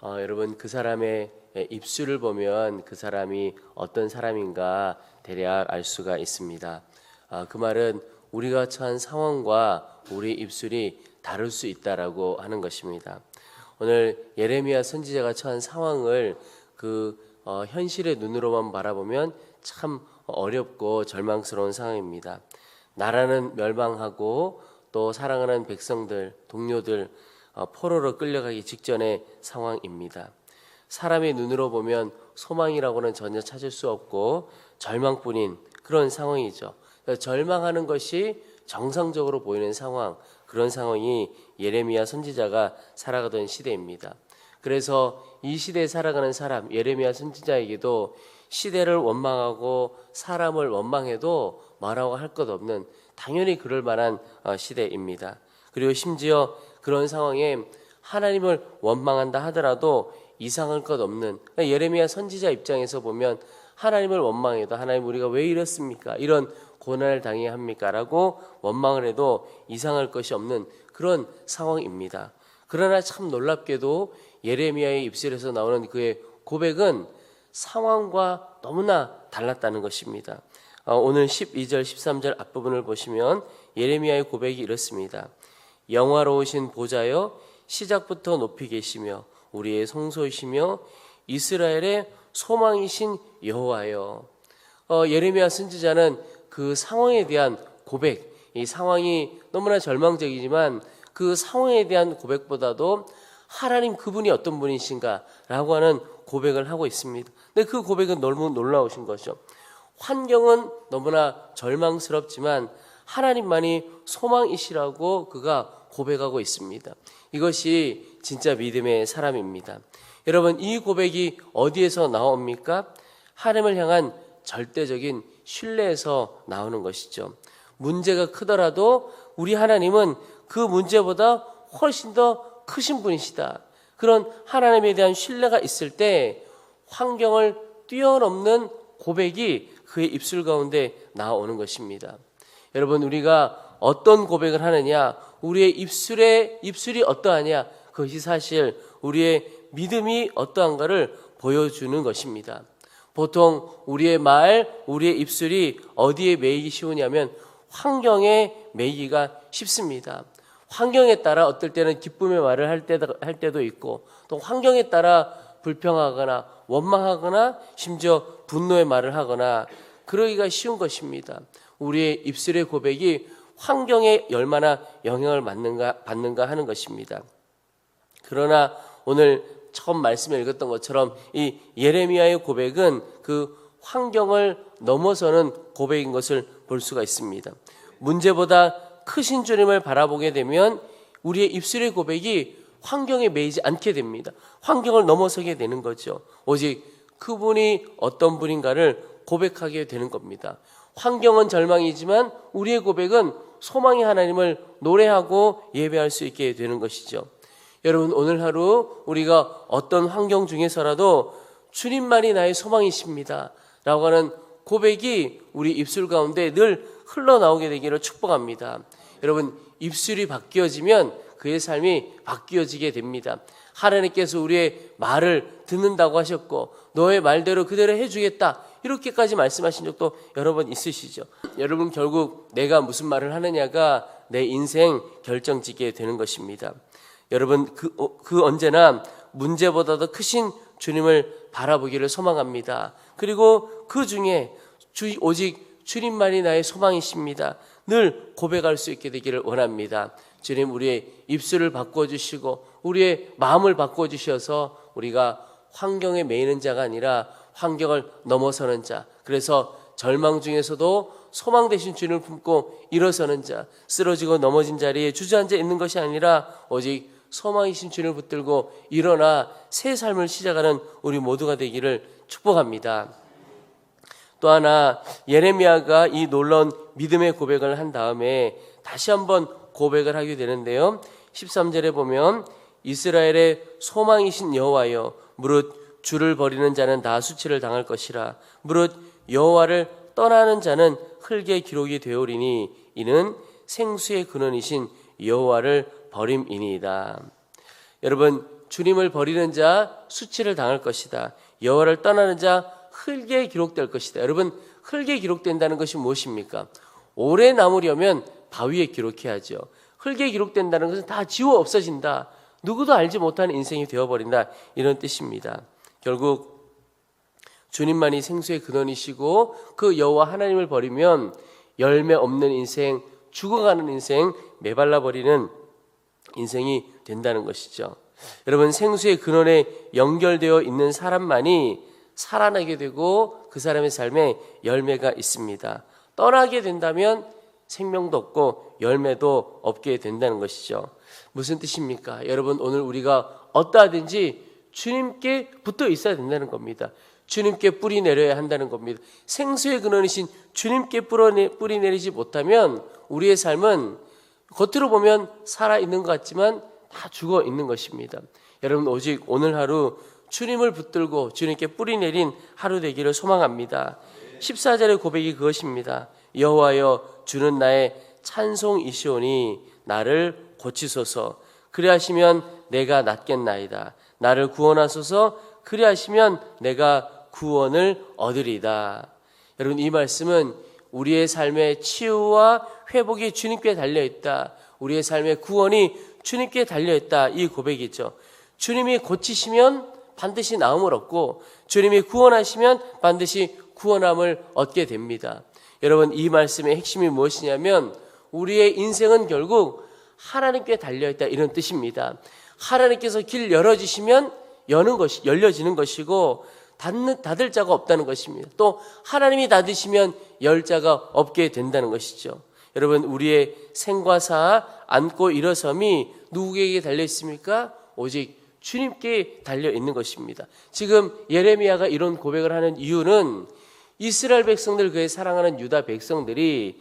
여러분 그 사람의 입술을 보면 그 사람이 어떤 사람인가 대략 알 수가 있습니다. 그 말은 우리가 처한 상황과 우리 입술이 다를 수 있다라고 하는 것입니다. 오늘 예레미야 선지자가 처한 상황을 현실의 눈으로만 바라보면 참 어렵고 절망스러운 상황입니다. 나라는 멸망하고 또 사랑하는 백성들, 동료들 포로로 끌려가기 직전의 상황입니다. 사람의 눈으로 보면 소망이라고는 전혀 찾을 수 없고 절망뿐인 그런 상황이죠. 절망하는 것이 정상적으로 보이는 상황, 그런 상황이 예레미야 선지자가 살아가던 시대입니다. 그래서 이 시대에 살아가는 사람, 예레미야 선지자에게도 시대를 원망하고 사람을 원망해도 뭐라고 할 것 없는 당연히 그럴 만한 시대입니다. 그리고 심지어 그런 상황에 하나님을 원망한다 하더라도 이상할 것 없는, 예레미야 선지자 입장에서 보면 하나님을 원망해도 하나님 우리가 왜 이렇습니까? 이런 고난을 당해야 합니까? 라고 원망을 해도 이상할 것이 없는 그런 상황입니다. 그러나 참 놀랍게도 예레미야의 입술에서 나오는 그의 고백은 상황과 너무나 달랐다는 것입니다. 오늘 12절 13절 앞부분을 보시면 예레미야의 고백이 이렇습니다. 영화로우신 보좌여 시작부터 높이 계시며 우리의 성소이시며 이스라엘의 소망이신 여호와여. 예레미야 선지자는 그 상황에 대한 고백, 이 상황이 너무나 절망적이지만 그 상황에 대한 고백보다도 하나님 그분이 어떤 분이신가 라고 하는 고백을 하고 있습니다. 근데 그 고백은 너무 놀라우신 거죠. 환경은 너무나 절망스럽지만 하나님만이 소망이시라고 그가 고백하고 있습니다. 이것이 진짜 믿음의 사람입니다. 여러분, 이 고백이 어디에서 나옵니까? 하나님을 향한 절대적인 신뢰에서 나오는 것이죠. 문제가 크더라도 우리 하나님은 그 문제보다 훨씬 더 크신 분이시다. 그런 하나님에 대한 신뢰가 있을 때 환경을 뛰어넘는 고백이 그의 입술 가운데 나오는 것입니다. 여러분, 우리가 어떤 고백을 하느냐, 우리의 입술이 어떠하냐, 그것이 사실 우리의 믿음이 어떠한가를 보여주는 것입니다. 보통 우리의 말, 우리의 입술이 어디에 매이기 쉬우냐면 환경에 매이기가 쉽습니다. 환경에 따라 어떨 때는 기쁨의 말을 할 때도 있고, 또 환경에 따라 불평하거나 원망하거나 심지어 분노의 말을 하거나 그러기가 쉬운 것입니다. 우리의 입술의 고백이 환경에 얼마나 영향을 받는가 하는 것입니다. 그러나 오늘 처음 말씀을 읽었던 것처럼 이 예레미야의 고백은 그 환경을 넘어서는 고백인 것을 볼 수가 있습니다. 문제보다 크신 주님을 바라보게 되면 우리의 입술의 고백이 환경에 매이지 않게 됩니다. 환경을 넘어서게 되는 거죠. 오직 그분이 어떤 분인가를 고백하게 되는 겁니다. 환경은 절망이지만 우리의 고백은 소망의 하나님을 노래하고 예배할 수 있게 되는 것이죠. 여러분, 오늘 하루 우리가 어떤 환경 중에서라도 주님만이 나의 소망이십니다 라고 하는 고백이 우리 입술 가운데 늘 흘러나오게 되기를 축복합니다. 여러분, 입술이 바뀌어지면 그의 삶이 바뀌어지게 됩니다. 하나님께서 우리의 말을 듣는다고 하셨고 너의 말대로 그대로 해주겠다 이렇게까지 말씀하신 적도 여러 번 있으시죠. 여러분, 결국 내가 무슨 말을 하느냐가 내 인생 결정짓게 되는 것입니다. 여러분, 그 언제나 문제보다도 크신 주님을 바라보기를 소망합니다. 그리고 그 중에 오직 주님만이 나의 소망이십니다. 늘 고백할 수 있게 되기를 원합니다. 주님, 우리의 입술을 바꿔주시고 우리의 마음을 바꿔주셔서 우리가 환경에 매이는 자가 아니라 환경을 넘어서는 자, 그래서 절망 중에서도 소망 되신 주님을 품고 일어서는 자, 쓰러지고 넘어진 자리에 주저앉아 있는 것이 아니라 오직 소망이신 주님을 붙들고 일어나 새 삶을 시작하는 우리 모두가 되기를 축복합니다. 또 하나, 예레미야가 이 놀라운 믿음의 고백을 한 다음에 다시 한번 고백을 하게 되는데요. 13절에 보면 이스라엘의 소망이신 여호와여, 무릇 주를 버리는 자는 다 수치를 당할 것이라. 무릇 여호와를 떠나는 자는 흙의 기록이 되오리니 이는 생수의 근원이신 여호와를 버림이니이다. 여러분, 주님을 버리는 자 수치를 당할 것이다. 여호와를 떠나는 자 흙에 기록될 것이다. 여러분, 흙에 기록된다는 것이 무엇입니까? 오래 남으려면 바위에 기록해야죠. 흙에 기록된다는 것은 다 지워 없어진다. 누구도 알지 못하는 인생이 되어버린다. 이런 뜻입니다. 결국 주님만이 생수의 근원이시고 그 여호와 하나님을 버리면 열매 없는 인생, 죽어가는 인생, 메발라 버리는 인생이 된다는 것이죠. 여러분, 생수의 근원에 연결되어 있는 사람만이 살아나게 되고 그 사람의 삶에 열매가 있습니다. 떠나게 된다면 생명도 없고 열매도 없게 된다는 것이죠. 무슨 뜻입니까? 여러분, 오늘 우리가 어떠하든지 주님께 붙어 있어야 된다는 겁니다. 주님께 뿌리 내려야 한다는 겁니다. 생수의 근원이신 주님께 뿌리 내리지 못하면 우리의 삶은 겉으로 보면 살아있는 것 같지만 다 죽어 있는 것입니다. 여러분, 오직 오늘 하루 주님을 붙들고 주님께 뿌리 내린 하루 되기를 소망합니다. 14절의 고백이 그것입니다. 여호와여, 주는 나의 찬송이시오니 나를 고치소서. 그리하시면 내가 낫겠나이다. 나를 구원하소서. 그리하시면 내가 구원을 얻으리다. 여러분, 이 말씀은 우리의 삶의 치유와 회복이 주님께 달려있다. 우리의 삶의 구원이 주님께 달려있다. 이 고백이죠. 주님이 고치시면 반드시 나음을 얻고 주님이 구원하시면 반드시 구원함을 얻게 됩니다. 여러분, 이 말씀의 핵심이 무엇이냐면 우리의 인생은 결국 하나님께 달려있다, 이런 뜻입니다. 하나님께서 길 열어주시면 열려지는 것이고 닫을 자가 없다는 것입니다. 또 하나님이 닫으시면 열 자가 없게 된다는 것이죠. 여러분, 우리의 생과 사, 앉고 일어섬이 누구에게 달려 있습니까? 오직 주님께 달려 있는 것입니다. 지금 예레미야가 이런 고백을 하는 이유는 이스라엘 백성들, 그의 사랑하는 유다 백성들이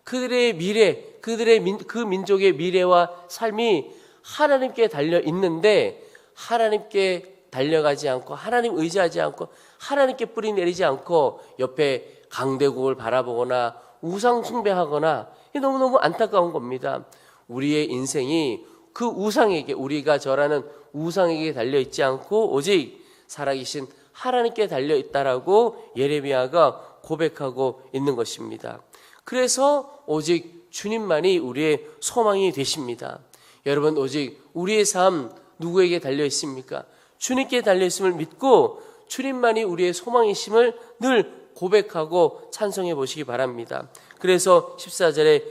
그들의 미래, 그 민족의 미래와 삶이 하나님께 달려 있는데 하나님께 달려가지 않고 하나님 의지하지 않고 하나님께 뿌리 내리지 않고 옆에 강대국을 바라보거나 우상 숭배하거나, 너무너무 안타까운 겁니다. 우리의 인생이 그 우상에게, 우리가 절하는 우상에게 달려있지 않고 오직 살아계신 하나님께 달려있다라고 예레미야가 고백하고 있는 것입니다. 그래서 오직 주님만이 우리의 소망이 되십니다. 여러분, 오직 우리의 삶 누구에게 달려있습니까? 주님께 달려있음을 믿고 주님만이 우리의 소망이심을 늘 고백하고 찬송해 보시기 바랍니다. 그래서 14절에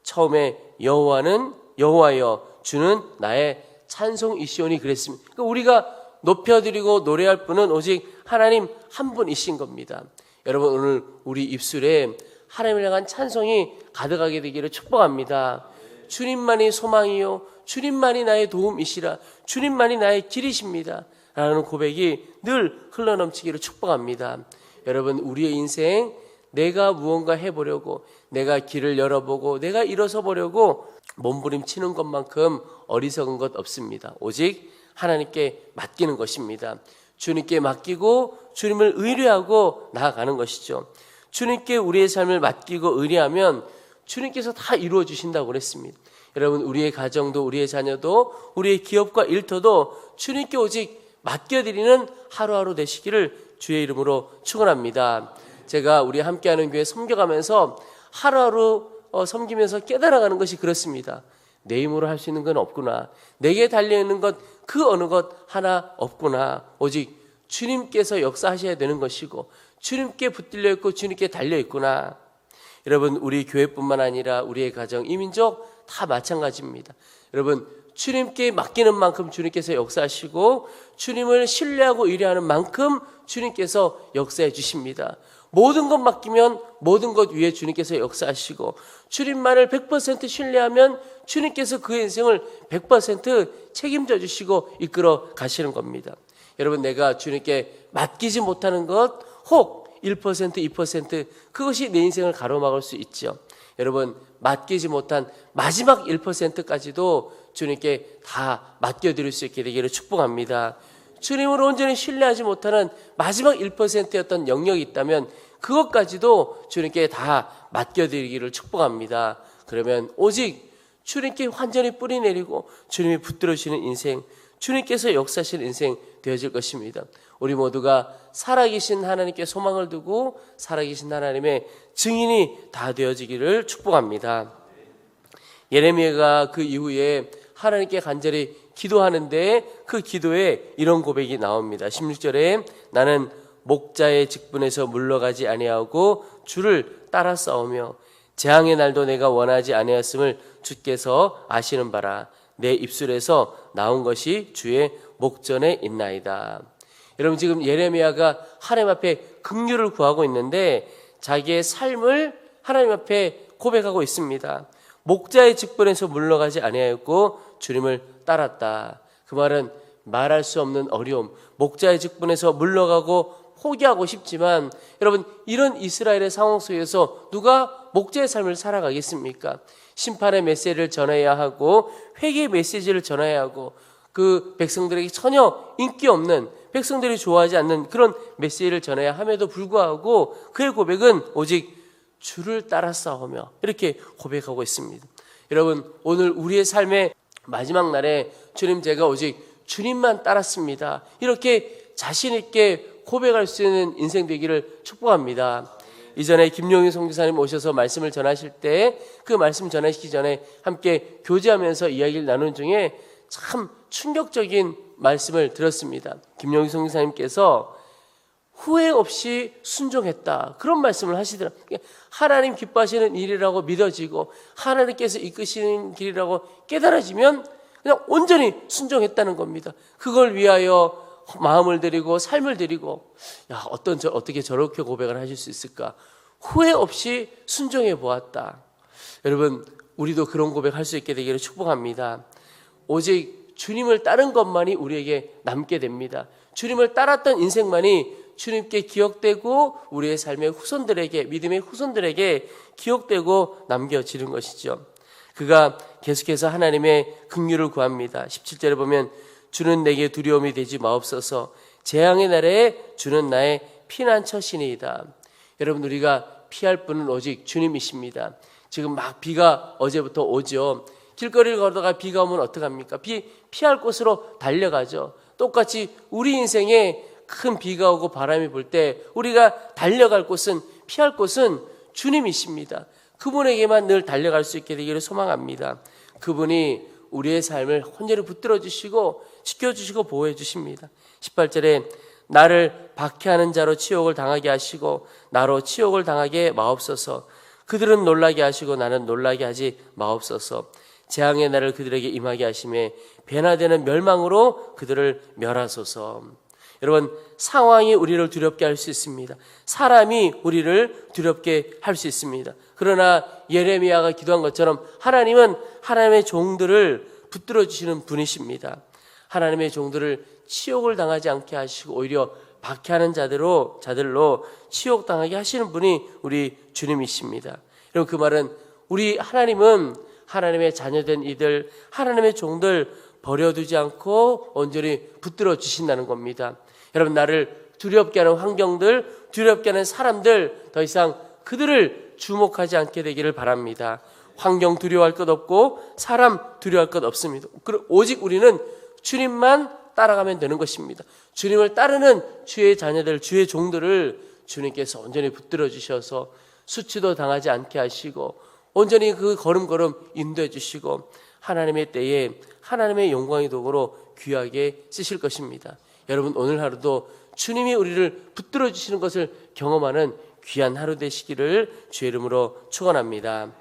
처음에 여호와여, 주는 나의 찬송이시오니 그랬습니다. 그러니까 우리가 높여드리고 노래할 분은 오직 하나님 한 분이신 겁니다. 여러분, 오늘 우리 입술에 하나님을 향한 찬송이 가득하게 되기를 축복합니다. 주님만이 소망이요, 주님만이 나의 도움이시라, 주님만이 나의 길이십니다 라는 고백이 늘 흘러넘치기를 축복합니다. 여러분, 우리의 인생, 내가 무언가 해보려고, 내가 길을 열어보고, 내가 일어서 보려고 몸부림치는 것만큼 어리석은 것 없습니다. 오직 하나님께 맡기는 것입니다. 주님께 맡기고 주님을 의뢰하고 나아가는 것이죠. 주님께 우리의 삶을 맡기고 의뢰하면 주님께서 다 이루어 주신다고 그랬습니다. 여러분, 우리의 가정도, 우리의 자녀도, 우리의 기업과 일터도 주님께 오직 맡겨드리는 하루하루 되시기를 주의 이름으로 축원합니다. 제가 우리 함께하는 교회 섬겨가면서 하루하루 섬기면서 깨달아가는 것이 그렇습니다. 내 힘으로 할 수 있는 건 없구나. 내게 달려있는 것 그 어느 것 하나 없구나. 오직 주님께서 역사하셔야 되는 것이고 주님께 붙들려 있고 주님께 달려있구나. 여러분, 우리 교회뿐만 아니라 우리의 가정, 이 민족 다 마찬가지입니다. 여러분, 주님께 맡기는 만큼 주님께서 역사하시고 주님을 신뢰하고 의뢰하는 만큼 주님께서 역사해 주십니다. 모든 것 맡기면 모든 것 위에 주님께서 역사하시고 주님만을 100% 신뢰하면 주님께서 그의 인생을 100% 책임져 주시고 이끌어 가시는 겁니다. 여러분, 내가 주님께 맡기지 못하는 것, 혹 1%, 2% 그것이 내 인생을 가로막을 수 있죠. 여러분, 맡기지 못한 마지막 1%까지도 주님께 다 맡겨드릴 수 있게 되기를 축복합니다. 주님을 온전히 신뢰하지 못하는 마지막 1%였던 영역이 있다면 그것까지도 주님께 다 맡겨드리기를 축복합니다. 그러면 오직 주님께 완전히 뿌리 내리고 주님이 붙들어 주시는 인생, 주님께서 역사하실 인생 되어질 것입니다. 우리 모두가 살아계신 하나님께 소망을 두고 살아계신 하나님의 증인이 다 되어지기를 축복합니다. 예레미야가 그 이후에 하나님께 간절히 기도하는데 그 기도에 이런 고백이 나옵니다. 16절에 나는 목자의 직분에서 물러가지 아니하고 주를 따라 싸우며 재앙의 날도 내가 원하지 아니하였음을 주께서 아시는 바라. 내 입술에서 나온 것이 주의 목전에 있나이다. 여러분, 지금 예레미야가 하나님 앞에 긍휼을 구하고 있는데 자기의 삶을 하나님 앞에 고백하고 있습니다. 목자의 직분에서 물러가지 아니하였고 주님을 따랐다. 그 말은 말할 수 없는 어려움, 목자의 직분에서 물러가고 포기하고 싶지만 여러분, 이런 이스라엘의 상황 속에서 누가 목자의 삶을 살아가겠습니까? 심판의 메시지를 전해야 하고 회개의 메시지를 전해야 하고 그 백성들에게 전혀 인기 없는, 백성들이 좋아하지 않는 그런 메시지를 전해야 함에도 불구하고 그의 고백은 오직 주를 따라 싸우며 이렇게 고백하고 있습니다. 여러분, 오늘 우리의 삶의 마지막 날에 주님, 제가 오직 주님만 따랐습니다, 이렇게 자신 있게 고백할 수 있는 인생 되기를 축복합니다. 이전에 김용희 선교사님 오셔서 말씀을 전하실 때 그 말씀 전하시기 전에 함께 교제하면서 이야기를 나눈 중에 참 충격적인 말씀을 들었습니다. 김용희 선교사님께서 후회 없이 순종했다, 그런 말씀을 하시더라고요. 하나님 기뻐하시는 일이라고 믿어지고 하나님께서 이끄시는 길이라고 깨달아지면 그냥 온전히 순종했다는 겁니다. 그걸 위하여 마음을 드리고 삶을 드리고, 어떻게 저렇게 고백을 하실 수 있을까? 후회 없이 순종해 보았다. 여러분, 우리도 그런 고백할 수 있게 되기를 축복합니다. 오직 주님을 따른 것만이 우리에게 남게 됩니다. 주님을 따랐던 인생만이 주님께 기억되고 우리의 삶의 후손들에게, 믿음의 후손들에게 기억되고 남겨지는 것이죠. 그가 계속해서 하나님의 긍휼을 구합니다. 17절에 보면 주는 내게 두려움이 되지 마옵소서. 재앙의 날에 주는 나의 피난처시니이다. 여러분, 우리가 피할 분은 오직 주님이십니다. 지금 막 비가 어제부터 오죠. 길거리를 걸어다가 비가 오면 어떡합니까? 피할 곳으로 달려가죠. 똑같이 우리 인생에 큰 비가 오고 바람이 불 때 우리가 달려갈 곳은, 피할 곳은 주님이십니다. 그분에게만 늘 달려갈 수 있게 되기를 소망합니다. 그분이 우리의 삶을 온전히 붙들어 주시고 지켜주시고 보호해 주십니다. 18절에 나를 박해하는 자로 치욕을 당하게 하시고 나로 치욕을 당하게 마옵소서. 그들은 놀라게 하시고 나는 놀라게 하지 마옵소서. 재앙의 날을 그들에게 임하게 하심에 변화되는 멸망으로 그들을 멸하소서. 여러분, 상황이 우리를 두렵게 할 수 있습니다. 사람이 우리를 두렵게 할 수 있습니다. 그러나 예레미야가 기도한 것처럼 하나님은 하나님의 종들을 붙들어 주시는 분이십니다. 하나님의 종들을 치욕을 당하지 않게 하시고 오히려 박해하는 자들로 치욕당하게 하시는 분이 우리 주님이십니다. 여러분, 그 말은 우리 하나님은 하나님의 자녀된 이들, 하나님의 종들 버려두지 않고 온전히 붙들어 주신다는 겁니다. 여러분, 나를 두렵게 하는 환경들, 두렵게 하는 사람들, 더 이상 그들을 주목하지 않게 되기를 바랍니다. 환경 두려워할 것 없고 사람 두려워할 것 없습니다. 오직 우리는 주님만 따라가면 되는 것입니다. 주님을 따르는 주의 자녀들, 주의 종들을 주님께서 온전히 붙들어 주셔서 수치도 당하지 않게 하시고 온전히 그 걸음걸음 인도해 주시고 하나님의 때에 하나님의 영광의 도구로 귀하게 쓰실 것입니다. 여러분, 오늘 하루도 주님이 우리를 붙들어 주시는 것을 경험하는 귀한 하루 되시기를 주의 이름으로 축원합니다.